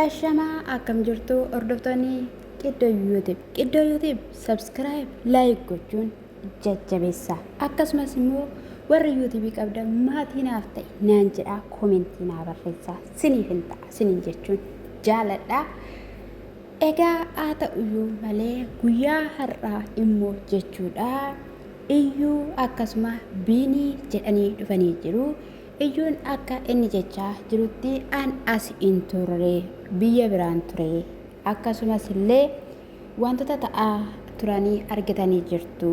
Ashamaa akkam jirtu hordoftoonni Qiddoo YouTube subscribe like gochuun jajjabeessaa. Akkasumas immoo warri YouTube qabdan maatii naaf ta'e naan jedhaa komentii naa barreessaa. Siniif hin ta'a siniin jechuun jaaladha. Egaa haa ta'uyyuu malee guyyaa har'aa immoo jechuudha. Iyyuu akkasuma biinii jedhanii dhufanii jiru. Iyyuun akka inni jechaa jirutti an as in turre biyya biraan ture akkasumas illee wantoota ta'aa turanii argitanii jirtu.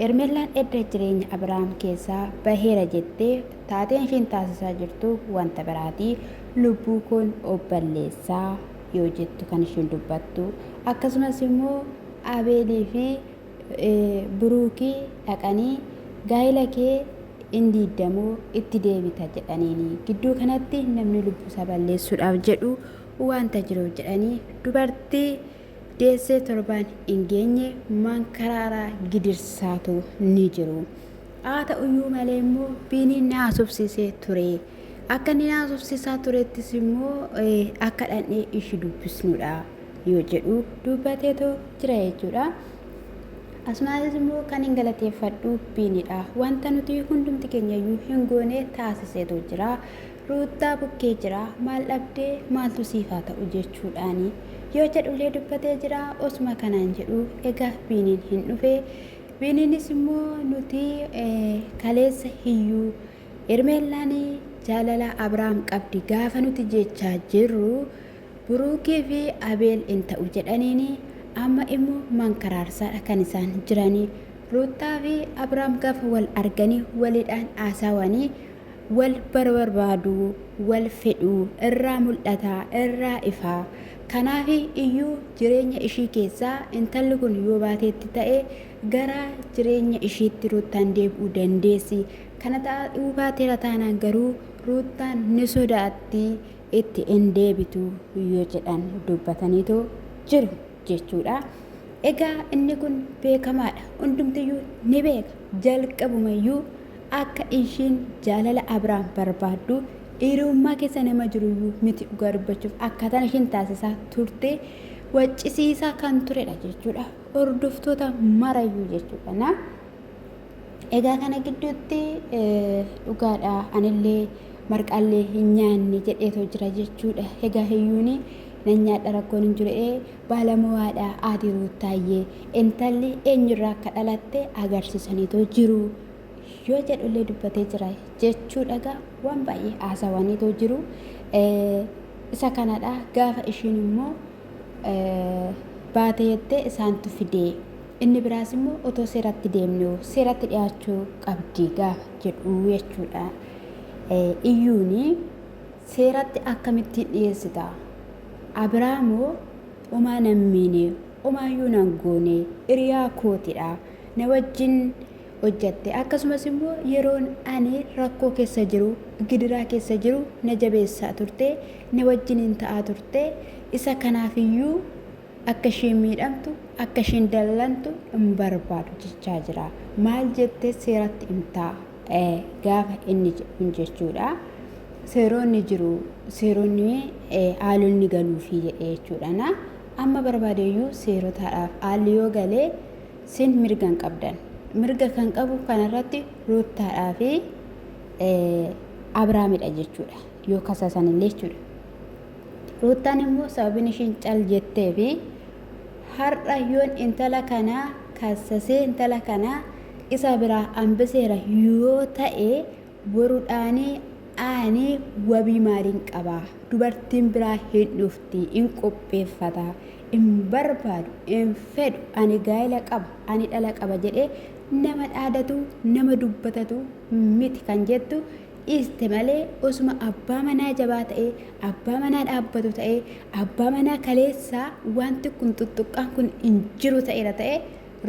Ermeellaan edda jireenya Abiraam keessaa baheera jettee taateen ishiin taasisaa jirtu wanta biraati. Lubbuu kun obballeessaa yoo jettu kan ishiin dubbattu. Akkasumas immoo Abeelii fi Buruukii dhaqanii gaa'ila kee indiiddamoo itti deebita jedhaniini gidduu kanatti namni lubbuu isaa balleessuudhaaf jedhu wanta jiru jedhanii dubartii deessee torbaan hin geenye mankaraaraa gidirsaatu ni jiru. Haa ta'uyyuu malee immoo biiniin naasofsiisee ture. Akka inni naasofsiisaa turettis immoo akka dhandhee ishii dubbisnuudha yoo jedhu dubbateetu jira jechuudha. Asumaanis immoo kan hin galateeffadhu biinidha. Wanta nuti hundumti keenyayyuu hin goone taasiseetu jira. Ruuttaa bukkee jira. Maal dhabdee maaltu siif haa ta'u jechuudhaani yoo jedhullee dubbatee jira. Osuma kanaan jedhu egaa biiniin hin dhufe. Biiniinis immoo nuti kaleessa hiyyuu Ermeellaan jaalala Abiraam qabdi gaafa nuti jechaa jirru Buruukii fi Abeel hin ta'u jedhaniini amma immoo mankaraarsaadha kan isaan jiranii. Ruuttaa fi Abiraam gaafa wal arganii waliidhaan haasawanii wal barbaadu wal fedhuu irraa mul'ataa irraa ifaa. Kanaaf iyyuu jireenya ishii keessaa intalli kun yoo baateetti ta'e gara jireenya ishiitti Ruuttaan deebi'uu dandeessi. Kana ta'uu baateera taanaan garuu Ruuttaan ni sodaatti itti hin deebitu yoo jedhan dubbataniitu jiru jechuudha. Egaa inni kun beekamaadha. Hundumtiyyuu ni beeka. Jalqabumayyuu akka ishiin jaalala Abiraam barbaaddu dhiirummaa keessa nama jiruyyuu miti dhugaa dubbachuuf akkaataan ishiin taasisaa turte waccisiisaa kan turedha jechuudha. Hordoftoota marayyuu jechuudha. Egaa kana gidduutti dhugaadha anillee marqaallee hin nyaanne jedheetoo jira jechuudha. Egaa hiyyuuni nan nyaadha rakkoon hin jiru baalamowaadha aatii Ruuttaayyee intalli eenyurraa akka dhalatte agarsiisaniitoo jiru yoo jedhullee dubbatee jira jechuudha. Egaa waan baay'ee haasawaniitoo jiru. Isa kanadha gaafa ishiin immoo baate jettee isaantu fidee inni biraas immoo otoo seeratti deemnee seeratti dhiyaachuu qabdi gaafa jedhu jechuudha. Iyyuuni seeratti akkamittiin dhiyeessita? Abiraamoo umaa nammiine umaayyuu nan goone hiriyaa kootidha na wajjin hojjatte. Akkasumas immoo yeroon ani rakkoo keessa jiru gidiraa keessa jiru na jabeessaa turte na wajjin hin ta'aa turte. Isa kanaafiyyuu akka ishiin miidhamtu akka ishiin dallantu hin barbaadu jechaa jira. Maal jettee seeratti himtaa gaafa inni jechuudha. Seeronni jiru seeronni haalonni galuufi jedhee jechuudha. Amma barbaadeyyuu seerotaadhaaf haalli yoo galee sin mirgan qabdan. Mirga kan qabu kanarratti Ruuttaadhaa fi Abiraamidha jechuudha. Yoo kasaasanillee jechuudha. Ruuttaan immoo sababiin ishiin cal jettee fi har'a yoon intala kanaa kaasasee intala kanaa isa biraa hambiseera yoo ta'e boruudhaanii ani wabii maaliin qabaa? Dubartiin biraa hin dhufti hin qopheeffata hin barbaadu hin fedhu ani gaa'ila qaba ani dhala qaba jedhee nama dhaadatu nama dubbatatu miti kan jettu dhiiste malee osuma abbaa manaa jabaa ta'e abbaa manaa dhaabbatu ta'e abbaa manaa kaleessaa wanti kun tuttuqqaan kun hin jiru ta'eera ta'e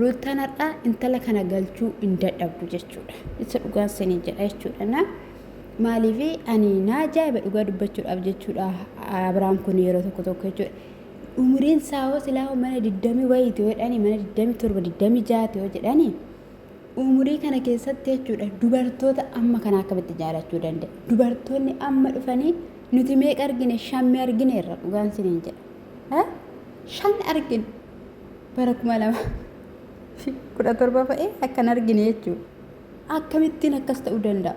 Ruuttaan har'aa intala kana galchuu hin dadhabdu jechuudha. Isa dhugaan sanii jedha jechuudha. Maaliifi ani na ajaa'iba dhugaa dubbachuudhaaf jechuudha. Abiraam kun yeroo tokko jechuudha. Umuriin isaa silaa mana 20 wayiiti yoo jedhani mana 27 26 yoo jedhani umurii kana keessatti jechuudha dubartoota amma kana akkamitti jaalachuu danda'a. Dubartoonni amma dhufanii nuti meeqa argine shammi argine irra dhugaan siniin jedha shan argine bara 2017 fa'ee akkan argine jechuudha. Akkamittiin akkas ta'uu danda'a?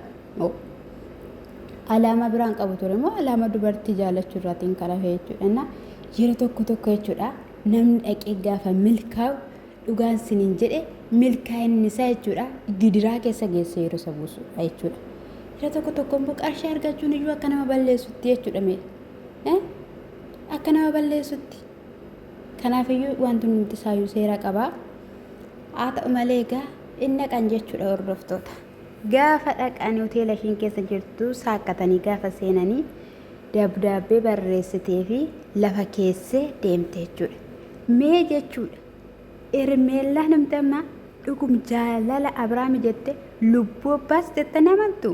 Alaama biraan qabu ture moo alaama dubartii jaallachuu irraatiin kan hafe jechuudha. Yeroo tokko jechuudha namni dhaqee gaafa milkaa'u dhugaan siniin jedhe milkaa'inni isaa jechuudha gidiraa keessa geesse yeroo isa buusudha jechuudha. Yeroo tokko immoo qarshii argachuun iyyuu akka nama balleessutti jechuudha mee akka nama balleessutti. Kanaafiyyuu wanti nuti saayyuu seera qabaa. Haa ta'u malee egaa inni dhaqan jechuudha hordoftoota. Gaafa dhaqanii hoteela ishiin keessa jirtu saakkatanii gaafa seenanii dabdaabbee barreessitee fi lafa keessee deemte jechuudha. Mee jechuudha Ermeellaa namti amma dhugum jaalala Abrahaam jette lubbuu abbaas jette namantu.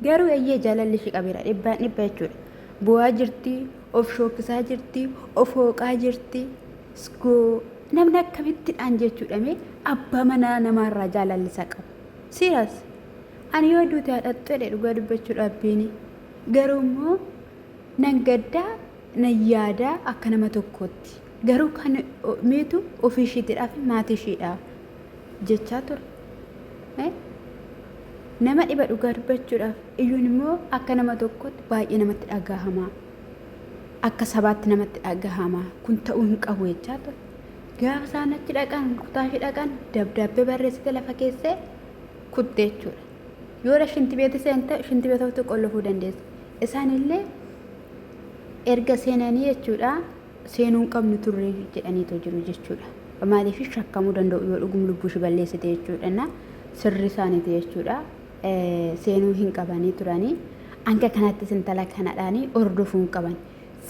Garuu eeyyee jaalalli ishee qabeera dhibbaan dhibba jechuudha. Bu'aa jirti, of shokkisaa jirti, of hooqaa jirti. Namni akkamittidhaan jechuudha mee abbaa manaa namaarraa jaalalli isaa qabu. Siiraas ani yoo duute haadhattu jedhe dhugaa dubbachuudhaaf beeni. Garuu immoo nan gaddaa nan yaadaa akka nama tokkootti. Garuu kan miitu ofii ishiitiidhaaf maatii ishiidhaaf jechaa ture. Nama dhiba dhugaa dubbachuudhaaf iyyuun immoo akka nama tokkootti baay'ee namatti dhagahamaa. Akka sabaatti namatti dhagahamaa kun ta'uu hin qabu jechaa ture. Gaafa isaan achi dhaqan kutaa ishee dhaqan dabdaabbee barreessite lafa keessee kutte jechuudha. Yoo shinti beeti seente shinti beetatti qollofuu dandeessa. Isaanillee erga seenanii jechuudha seenuun qabnu turre jedhaniitu jiru jechuudha. Maaliif shakkamuu danda'u yoo dhugum lubbuu ishee balleessite jechuudha. Sirri isaaniiti jechuudha. Seenuu hin qabanii turanii hanga kanatti intala kanadhaanii hordofuu hin qaban.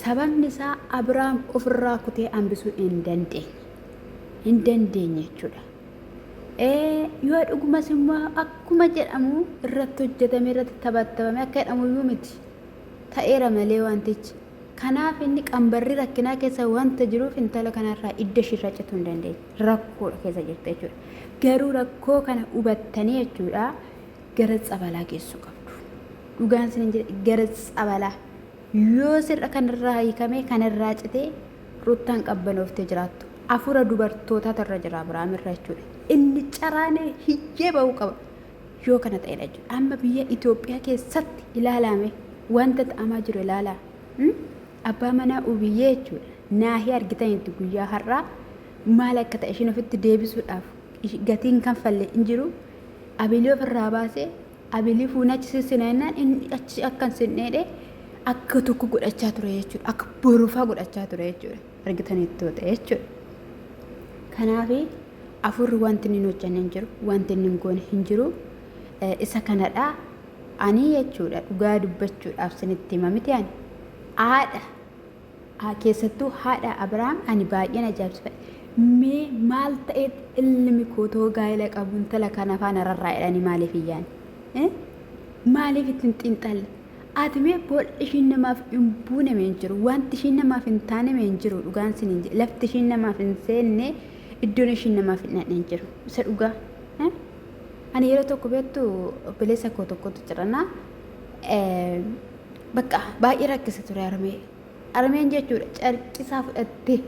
Sababni isaa Abrahaam ofirraa kutee hambisuu hin dandeenye jechuudha. Yoo dhugumas immoo akkuma jedhamu irratti hojjetame irratti taphatame akka jedhamu iyyuu miti ta'eera malee wantichi. Kanaaf inni qambarri rakkinaa keessa wanta jiruuf intala kanarraa idda ishirra cituu hin dandeenye rakkoodha keessa jirti jechuudha. Garuu rakkoo kana hubattanii jechuudha gara tsabalaa geessuu qabdu. Dhugaan isin jedhe gara tsabalaa yoo sirra kanarraa hiikamee kanarraa citee ruttaan qabbanooftee jiraattu. Afura dubartootaa irra jira Abrahaam irra jechuudha. Inni caraanee hiyyee ba'uu qaba. Yoo kana ta'edha jechuudha. Amma biyya Itoophiyaa keessatti ilaalame wanta ta'amaa jiru ilaalaa. Abbaa manaa ubiyyee jechuudha. Naahii argitanitti guyyaa har'aa maal akka ta'e ishiin ofitti deebisuudhaaf gatiin kan falle hin jiru. Abilii ofirraa baasee abilii fuunachi sissinannaan inni achi akkan sinneedhe akka tokko godhachaa ture jechuudha. Akka borofaa godhachaa ture jechuudha. Argitanitti ta'e jechuudha. Kanaafi afurri wanti inni hojjenne hin jiru, wanti inni hin goone hin jiru. Isa kanadha ani jechuudha dhugaa dubbachuudhaaf sinitti himamiti ani. Haadha keessattuu haadha Abrahaam ani baay'een ajaa'ibsiifadhe. Mee maal ta'eet ilmi kootoo gaa'ela qabu intala kana afaan ararraa jedhanii maaliif iyyaan? Maaliif ittiin xiinxalle? Ati mee booda ishiin namaaf hin buuname hin jiru, wanti ishiin namaaf hin taaname hin jiru dhugaan siniin jedhe. Lafti ishiin namaaf hin seenne iddoon ishiin namaaf hin dhaqne hin jiru. Isa dhugaa. Ani yeroo tokko beektu obboleessa koo tokkotu jiranaa bakka baay'ee rakkisa ture armee. Armeen jechuudha carqisaa fudhattee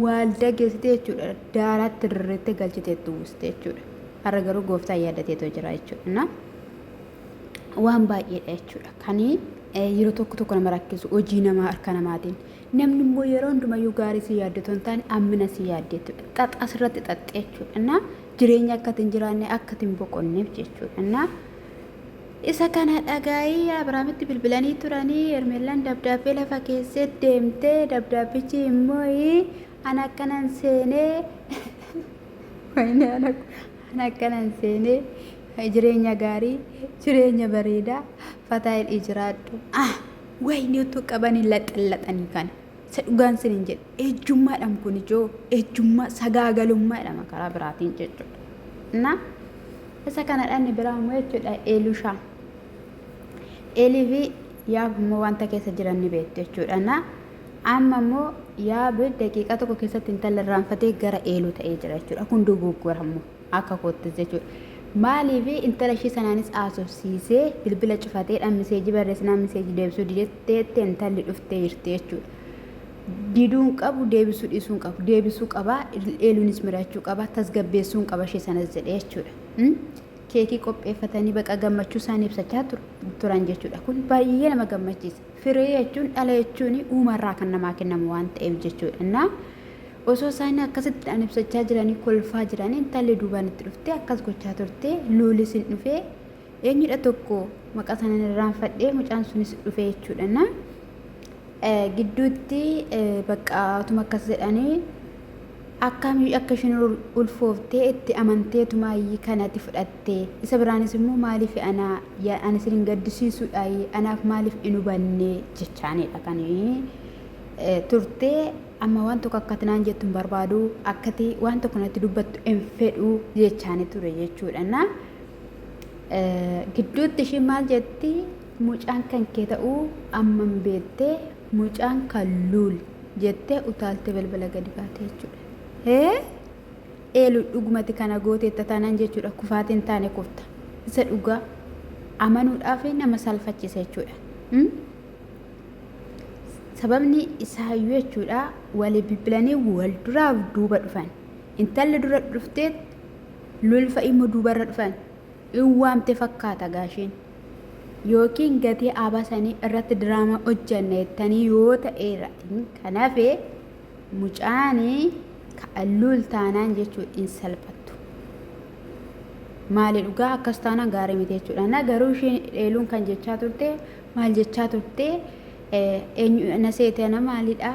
waaldaa geessitee jechuudha daaraatti dirreettee galchiteettu uwwiste jechuudha. Har'a garuu gooftaan yaadateetoo jira jechuudha. Waan baay'eedha jechuudha. Kanii yeroo tokko nama rakkisu hojii namaa harka namaatiin. Namni immoo yeroo hundumayyuu gaarii si yaaddatu hin taane ammina si yaaddeettudha. Xaxaa asirratti xaxxee jechuudha. Jireenya akkatti hin jiraanne akkatti hin boqonneef jechuudha. Isa kana dhagaayii Abrahaamitti bilbilanii turanii Ermeellaan dabdaabbee lafa keessatti deemtee dabdaabbichi immoo ana akkanan seenee ana akkanan seenee jireenya gaarii jireenya bareedaa fataayil jiraadhu. Wayni utuu qabanii laxallaxanii kana isa dhugaan siniin jedhe ejjummaadhaan kun ijoo ejjummaa sagaagalummaadhaan karaa biraatiin jechuudha. Isa kanadhaan biraa immoo jechuudha Eelushaa. Eeliifi yaab immoo wanta keessa jiran ni beektu jechuudha. Amma immoo yaab daqiiqaa tokko keessatti intala irraanfatee gara eeluu ta'ee jira jechuudha. Kun dogoggora immoo akka koottis jechuudha. maaliif intala ishii sanaanis haasofsiisee bilbila cufateedhaan miseejii barreessinaan miseejii deebisuu dideettee intalli dhuftee jirti jechuudha. Diduun qabu deebisuu dhiisuun qabu deebisuu qaba eeluunis mirachuu qaba tasgabbeessuun qaba ishee sanas jedhee jechuudha. Keekii qopheeffatanii baqa gammachuu isaanii ibsachaa turan jechuudha. Kun baay'ee nama gammachiisa. Firee jechuun dhala jechuun uumarraa kan namaa kennamu waan ta'eef jechuudha. Osoo isaanii akkasitti dhaan ibsachaa jiranii kolfaa jiranii intalli duubaan itti dhuftee akkas gochaa turte luulis hin dhufee eenyudha tokko maqaa sana irraanfadhee mucaan sunis dhufee jechuudha. Gidduutti bakka utuma akkas jedhanii akka isheen ulfooftee itti amanteetumaayyii kanatti fudhattee isa biraanis immoo maaliif ani isin gaddisiisuudha anaaf maaliif hin hubanne jechaanidha kan turtee. Amma waan tokko akkatti naan jettuun barbaadu akkati waan tokko natti dubbattu hin fedhu jechaanii ture jechuudha. Gidduutti isheen maal jetti mucaan kan kee ta'uu amman beettee mucaan kan luul jettee utaaltee balbala gadi baatee jechuudha. Eeluu dhugumatti kana gooteetta taanaan jechuudha kufaatiin taane kufta isa dhugaa amanuudhaaf nama salphachisa jechuudha. Sababni isaayyuu jechuudha walii bilbilanii wal duraaf duuba dhufan intalli dura dhuftee lulfa immoo duubarra dhufan in waamte fakkaata gaasheen yookiin gatii abaasanii irratti diraamaa hojjanna jettanii yoo ta'eera kanaaf mucaanii ka'alluul taanaan jechuudha in salphattu maali dhugaa akkas taanaan gaarii miti jechuudha. Garuu isheen eeluun kan jechaa turte maal jechaa turte eenyu na seete na maalidha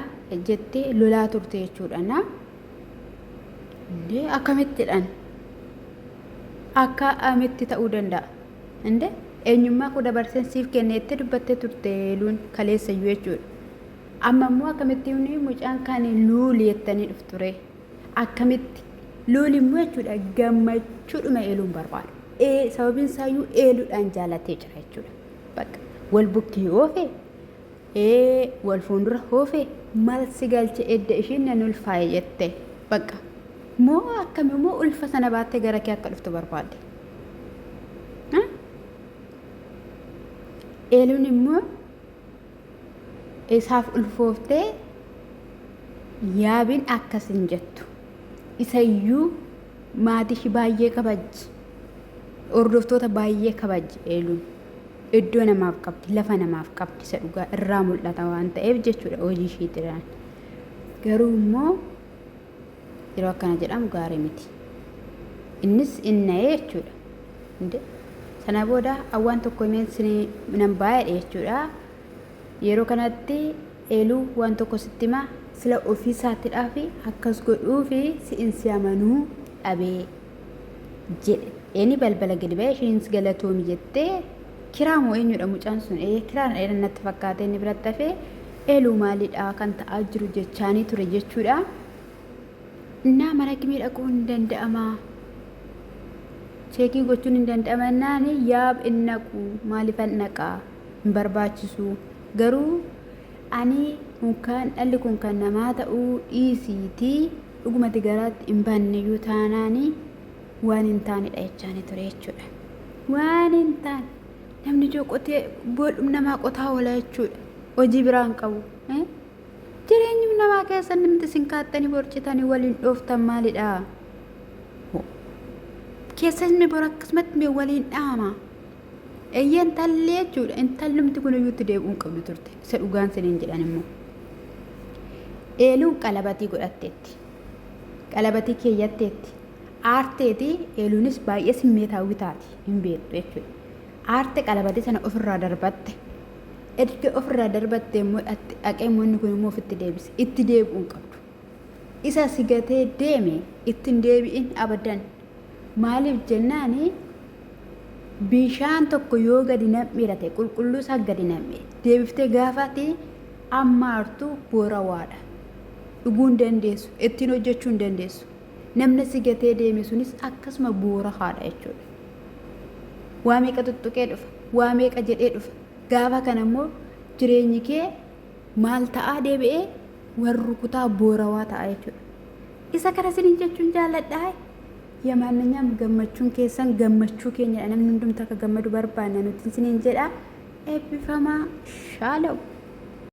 jettee lolaa turte jechuudha. Akkamittidhaan akka amitti ta'uu danda'a inde eenyummaa ku dabarseen siif kenneettee dubbattee turte eeluun kaleessayyuu jechuudha. Amma immoo akkamitti mucaan kan luuli jettanii dhufture akkamitti luuli immoo jechuudha gammachuudhuma eeluun barbaadu. Sababiin isaayyuu eeluudhaan jaalatee jira jechuudha. Bakka wal bukkee oofee wal fuuldura hoofee maal si galche edda ishiin nan ulfaaye jette bakka moo akkami moo ulfa sana baattee gara kee akka dhuftu barbaadde. Eeluun immoo isaaf ulfooftee yaabiin akkas hin jettu isayyuu maatii baay'ee kabajji hordoftoota baay'ee kabajji eeluun. Iddoo namaaf qabdi lafa namaaf qabdi isa dhugaa irraa mul'ata waan ta'eef jechuudha hojii isheetiraan. Garuu immoo yeroo akkana jedhamu gaarii miti. Innis inna'ee jechuudha. Sana booda waan tokko himeen nan baay'ee jechuudha. Yeroo kanatti eeluu waan tokko sitti himaa sila ofii isaatidhaa fi akkas godhuu fi si'insi amanuu dhabee jedhe. Inni balbala gadi ba'ee isheenis galatoomi jettee kiraamoo eenyudha mucaan sun kiraan dheeran natti fakkaatee inni biratti hafee eeluu maalidha kan ta'aa jiru jechaanii ture jechuudha. Innaa mana kimii dhaquu hin danda'ama cheekii gochuun hin danda'ama naani yaab innaqu maaliifan naqaa hin barbaachisu garuu ani mukaan dhalli kun kan namaa ta'uu dhiisiitii dhugumatti garaatti hin banneyyuu taanaanii waan hin taanedha jechaanii ture jechuudha. Waan hin taane namni ijoo qotee boodhum namaa qotaa oola jechuudha. Hojii biraan qabu. Jireenyi namaa keessa namni isin kaattanii borcitanii waliin dhooftan maalidha? Keessa inni bor akkasumatti waliin dhaama. Eeyyeen tallee jechuudha. Intallumti kun iyyuutti deebi'uun qabdu turte. Isa dhugaan siniin jedhan immoo. Eeluun qalabatii godhatteetti. Qalabatii keeyyatteetti. Aarteetii eeluunis baay'ee simmeetaawwi taati hin beektu jechuudha. Aarte qalabatii sana ofirraa darbatte. Erga ofirraa darbatte immoo dhaqee immoo kun immoo ofitti deebise. Itti deebi'uun qabdu. Isa sigatee deeme ittiin deebi'in abadan. Maaliif jennaani bishaan tokko yoo gadi nam'irate qulqulluu isaa gadi nam'e deebiftee gaafate ammaartu boorawaadha. Dhuguu hin dandeessu. Ittiin hojjechuu hin dandeessu. Namni sigatee deeme sunis akkasuma boora haadha jechuudha. Waa meeqa tuttuqee dhufa, waa meeqa jedhee dhufa. Gaafa kana immoo jireenyi kee maal ta'aa deebi'ee warri kutaa boorawaa ta'a jechuudha. Isa kana sinin jechuun jaalladhaa የማንኛውም ገመቹን ኬሰን ገመቹ ኬኛ namni hundumtaa akka gammadu barbaanna nuti isiniin jedha eebbifamaa shaalaw